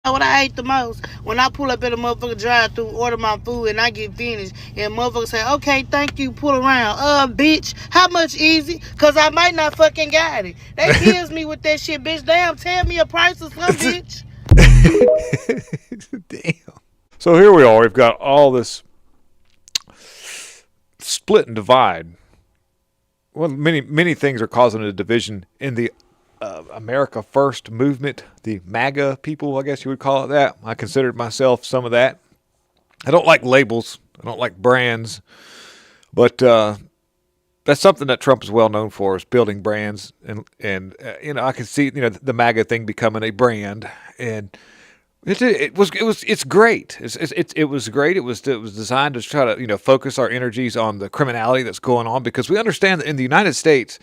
know what I hate the most? When I pull up at a motherfucker drive through, order my food, and I get finished, and motherfucker say, okay, thank you, pull around. Bitch, how much easy? Because I might not fucking got it. They kills me with that shit, bitch. Damn, tell me a price or some bitch. Damn. So here we are. We've got all this split and divide. Well, many things are causing a division in the America First movement, the MAGA people, I guess you would call it that. I considered myself some of that. I don't like labels. I don't like brands. But that's something that Trump is well known for, is building brands. And I can see, the MAGA thing becoming a brand. And it's great. It was great. It was designed to try to focus our energies on the criminality that's going on, because we understand that in the United States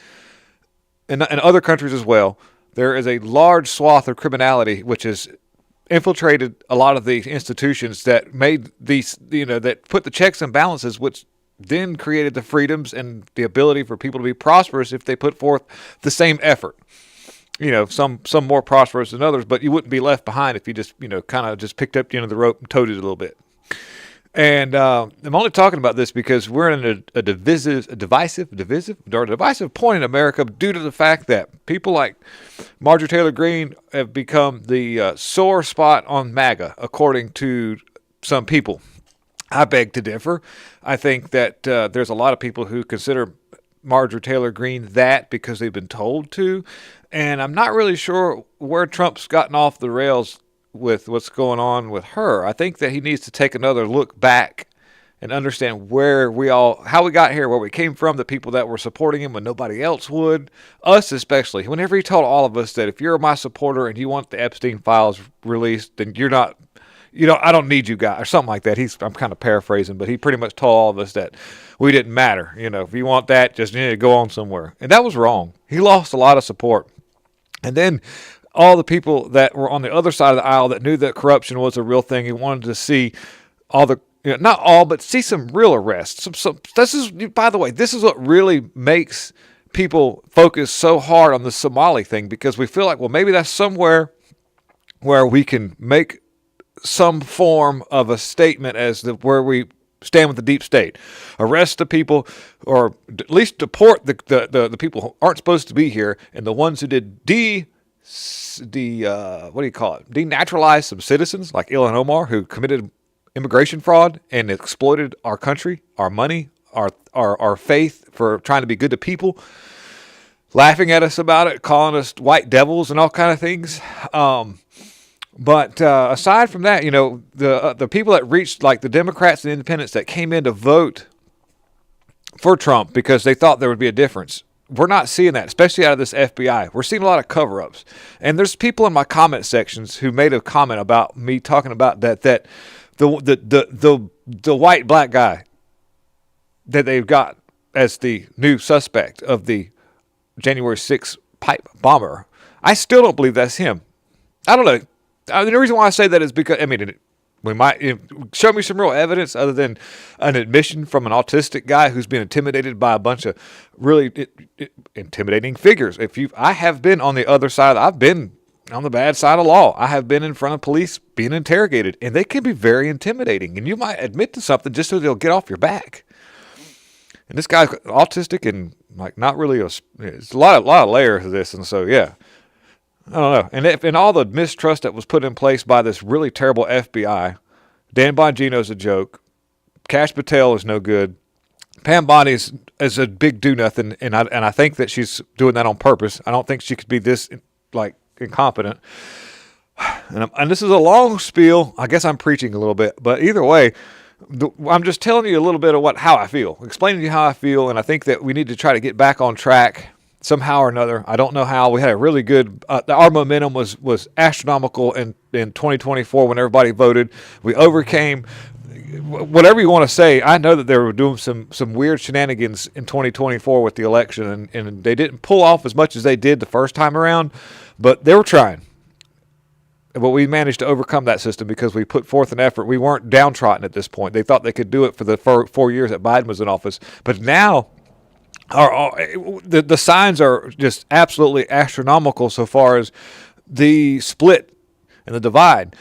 and other countries as well, there is a large swath of criminality which has infiltrated a lot of the institutions that made these that put the checks and balances, which then created the freedoms and the ability for people to be prosperous if they put forth the same effort. Some more prosperous than others, but you wouldn't be left behind if you just, kind of just picked up the end of the rope and towed it a little bit. And I'm only talking about this because we're in a divisive point in America due to the fact that people like Marjorie Taylor Greene have become the sore spot on MAGA, according to some people. I beg to differ. I think that there's a lot of people who consider Marjorie Taylor Greene that because they've been told to. And I'm not really sure where Trump's gotten off the rails with what's going on with her. I think that he needs to take another look back and understand how we got here, where we came from, the people that were supporting him when nobody else would, us especially. Whenever he told all of us that if you're my supporter and you want the Epstein files released, then you're not, I don't need you guys, or something like that. I'm kind of paraphrasing, but he pretty much told all of us that we didn't matter. If you want that, just go on somewhere. And that was wrong. He lost a lot of support. And then all the people that were on the other side of the aisle that knew that corruption was a real thing, he wanted to see all the, not all, but see some real arrests. This is, by the way, this is what really makes people focus so hard on the Somali thing, because we feel like, well, maybe that's somewhere where we can make some form of a statement as to where we stand with the deep state. Arrest the people, or at least deport the people who aren't supposed to be here, and the ones who did denaturalize some citizens like Ilhan Omar, who committed immigration fraud and exploited our country, our money, our faith for trying to be good to people, laughing at us about it, calling us white devils and all kind of things. But aside from that, the people that reached, like the Democrats and independents that came in to vote for Trump because they thought there would be a difference, we're not seeing that, especially out of this FBI. We're seeing a lot of cover-ups. And there's people in my comment sections who made a comment about me talking about that the white black guy that they've got as the new suspect of the January 6th pipe bomber, I still don't believe that's him. I don't know. The reason why I say that is because, we might show me some real evidence other than an admission from an autistic guy who's been intimidated by a bunch of really intimidating figures. I have been on the other side. I've been on the bad side of law. I have been in front of police being interrogated, and they can be very intimidating. And you might admit to something just so they'll get off your back. And this guy's autistic and not really it's a lot of layers of this, and so yeah. I don't know. And all the mistrust that was put in place by this really terrible FBI, Dan Bongino's a joke, Kash Patel is no good, Pam Bondi is a big do-nothing, and I think that she's doing that on purpose. I don't think she could be this, incompetent. And this is a long spiel. I guess I'm preaching a little bit. But either way, I'm just telling you a little bit of how I feel, explaining to you how I feel, and I think that we need to try to get back on track somehow or another. I don't know how. We had a really good, our momentum was astronomical in 2024 when everybody voted. We overcame, whatever you want to say. I know that they were doing some weird shenanigans in 2024 with the election, and they didn't pull off as much as they did the first time around, but they were trying. But we managed to overcome that system because we put forth an effort. We weren't downtrodden at this point. They thought they could do it for the 4 years that Biden was in office. But now, the signs are just absolutely astronomical so far as the split and the divide.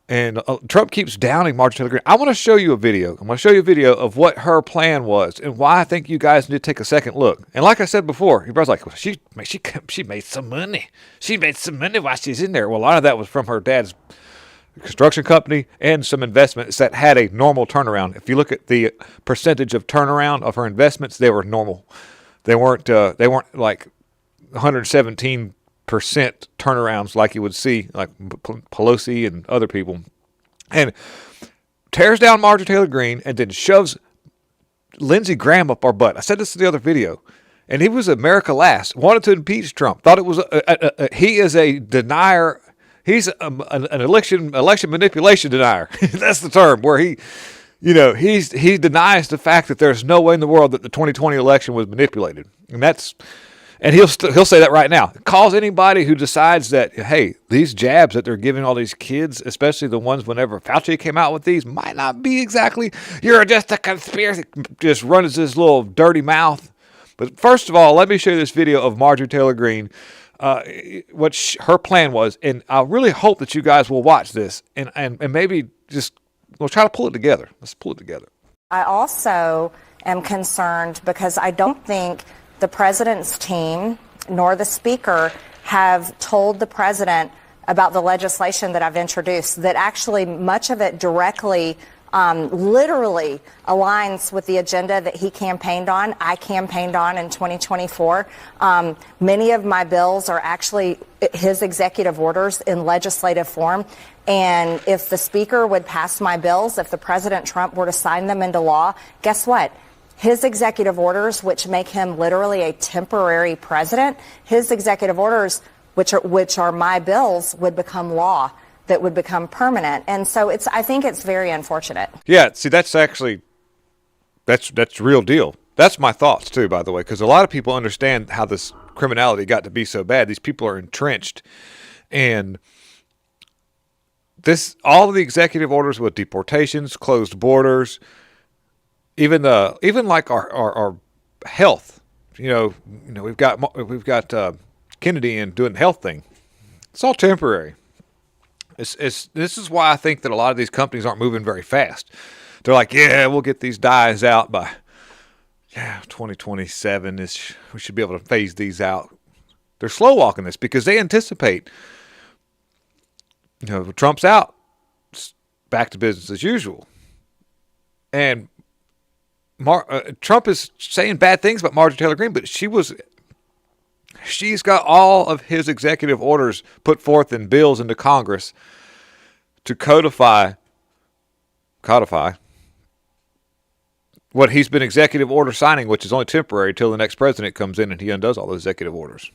And Trump keeps downing Marjorie Taylor Greene. I want to show you a video. I'm going to show you a video of what her plan was and why I think you guys need to take a second look. And like I said before, your brother's like, well, she made some money. She made some money while she's in there. Well, a lot of that was from her dad's construction company and some investments that had a normal turnaround. If you look at the percentage of turnaround of her investments, they were normal. They weren't like 117% turnarounds like you would see, like Pelosi and other people, and tears down Marjorie Taylor Greene and then shoves Lindsey Graham up our butt. I said this in the other video, and he was America Last, wanted to impeach Trump, thought it was he is a denier. He's an election manipulation denier. That's the term, where he denies the fact that there's no way in the world that the 2020 election was manipulated, and he'll say that right now. Calls anybody who decides that, hey, these jabs that they're giving all these kids, especially the ones whenever Fauci came out with these, might not be exactly, you're just a conspiracy, just runs his little dirty mouth. But first of all, let me show you this video of Marjorie Taylor Greene, what her plan was, and I really hope that you guys will watch this and maybe we'll try to pull it together. Let's pull it together. I also am concerned because I don't think the president's team nor the speaker have told the president about the legislation that I've introduced, that actually much of it directly, literally aligns with the agenda that he campaigned on, I campaigned on in 2024. Many of my bills are actually his executive orders in legislative form. And if the speaker would pass my bills, if the President Trump were to sign them into law, guess what? His executive orders, which make him literally a temporary president, his executive orders, which are my bills, would become law that would become permanent. And so I think it's very unfortunate. Yeah, see, that's real deal. That's my thoughts too, by the way, because a lot of people understand how this criminality got to be so bad. These people are entrenched, and all of the executive orders with deportations, closed borders, even like our health. We've got Kennedy in doing the health thing. It's all temporary. This is why I think that a lot of these companies aren't moving very fast. They're like, yeah, we'll get these dyes out by 2027. We should be able to phase these out. They're slow walking this because they anticipate, Trump's out, it's back to business as usual. And Trump is saying bad things about Marjorie Taylor Greene, but she's got all of his executive orders put forth in bills into Congress to codify what he's been executive order signing, which is only temporary till the next president comes in and he undoes all those executive orders.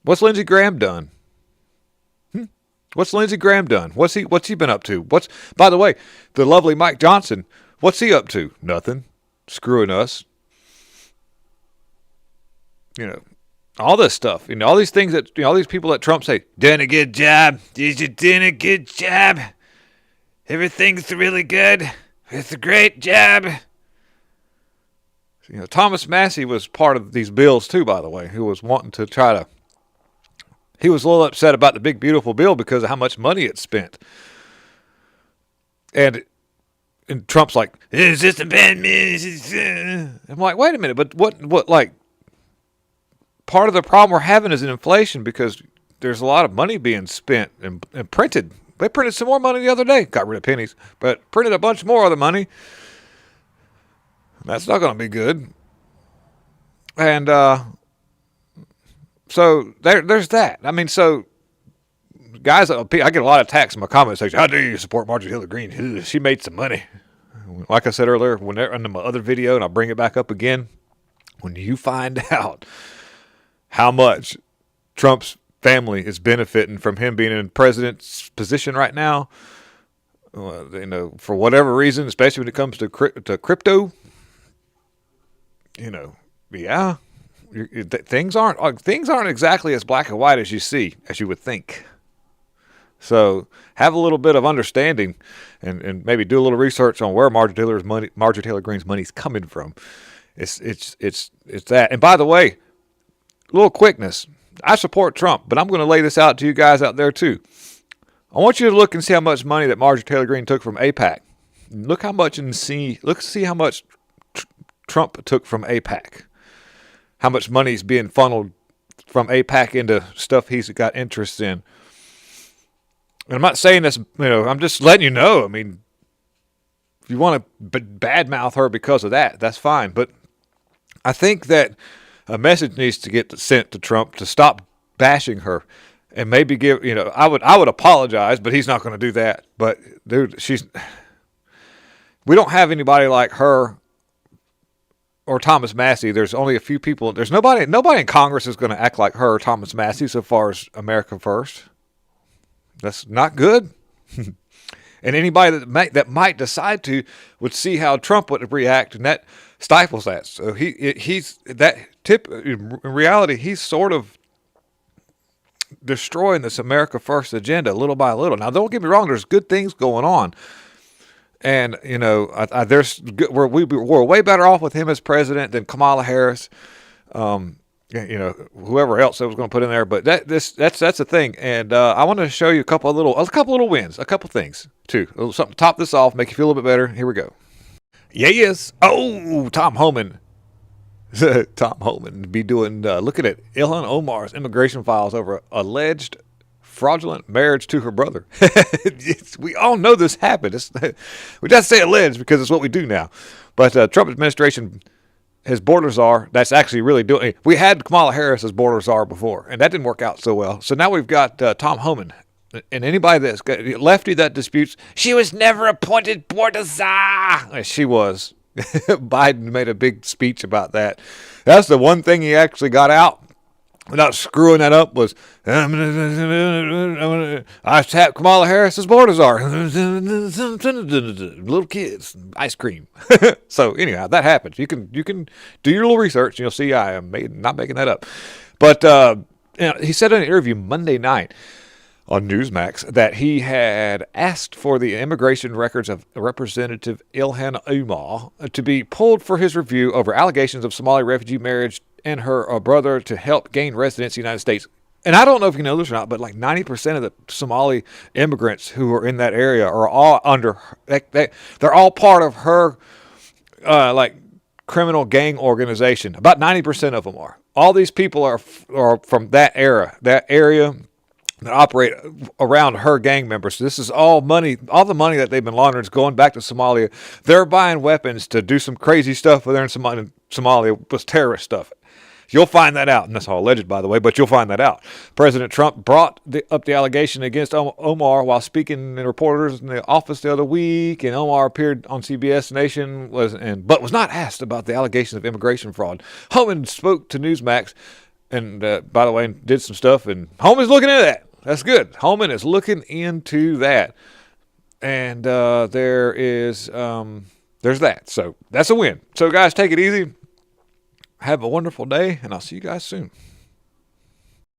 What's Lindsey Graham done? What's Lindsey Graham done? What's he been up to? By the way, the lovely Mike Johnson, what's he up to? Nothing. Screwing us. All this stuff. All these things that, all these people that Trump say, done a good job. Did you do a good job? Everything's really good. It's a great job. Thomas Massey was part of these bills too, by the way, who was wanting to he was a little upset about the big, beautiful bill because of how much money it spent. And Trump's like, it's just a bad man. I'm like, wait a minute, but what, like, part of the problem we're having is an inflation because there's a lot of money being spent and printed. They printed some more money the other day. Got rid of pennies, but printed a bunch more of the money. That's not going to be good. And so there's that. I mean, so guys, I get a lot of attacks in my comment section. How dare you support Marjorie Taylor Greene? She made some money. Like I said earlier, in my other video, and I'll bring it back up again, when you find out how much Trump's family is benefiting from him being in president's position right now, for whatever reason, especially when it comes to crypto, things aren't exactly as black and white as you would think. So have a little bit of understanding and maybe do a little research on where Marjorie Taylor Greene's money's coming from. It's that. And by the way, a little quickness. I support Trump, but I'm going to lay this out to you guys out there too. I want you to look and see how much money that Marjorie Taylor Greene took from AIPAC. Look how much and see how much Trump took from AIPAC. How much money is being funneled from AIPAC into stuff he's got interest in. And I'm not saying this, I'm just letting you know. I mean, if you want to badmouth her because of that, that's fine. But I think that a message needs to get sent to Trump to stop bashing her. And maybe give, I would apologize, but he's not going to do that. But dude, we don't have anybody like her or Thomas Massey. There's only a few people. There's nobody in Congress is going to act like her or Thomas Massey so far as America First. That's not good. And anybody that might decide to would see how Trump would react, and that stifles that. So he's that tip. In reality, he's sort of destroying this America First agenda little by little. Now, don't get me wrong. There's good things going on, and we're way better off with him as president than Kamala Harris. Whoever else I was going to put in there, but that's the thing. And I want to show you a couple little wins, a couple things too. A little something to top this off, make you feel a little bit better. Here we go. Yes. Oh, Tom Homan. Tom Homan be doing, looking at Ilhan Omar's immigration files over alleged fraudulent marriage to her brother. We all know this happened. We just say alleged because it's what we do now. But Trump administration, his border czar, that's actually really doing. We had Kamala Harris as border czar before, and that didn't work out so well. So now we've got Tom Homan. And anybody that's got lefty that disputes, she was never appointed border czar. She was. Biden made a big speech about that. That's the one thing he actually got out without screwing that up was, I tapped Kamala Harris as border czar. Little kids, ice cream. So anyhow, that happens. You can do your little research and you'll see I am not making that up. But he said in an interview Monday night on Newsmax that he had asked for the immigration records of Representative Ilhan Omar to be pulled for his review over allegations of Somali refugee marriage and her brother to help gain residency in the United States. And I don't know if you know this or not, but like 90% of the Somali immigrants who are in that area are all they're all part of her criminal gang organization. About 90% of them are. All these people are from that area that operate around her gang members. So this is all money, all the money that they've been laundering is going back to Somalia. They're buying weapons to do some crazy stuff there in Somalia with terrorist stuff. You'll find that out, and that's all alleged, by the way, but you'll find that out. President Trump brought up the allegation against Omar while speaking to reporters in the office the other week, and Omar appeared on CBS Nation but was not asked about the allegations of immigration fraud. Homan spoke to Newsmax, and by the way, did some stuff, and Homan's looking into that. That's good. Homan is looking into that, and there's that. So that's a win. So guys, take it easy. Have a wonderful day, and I'll see you guys soon.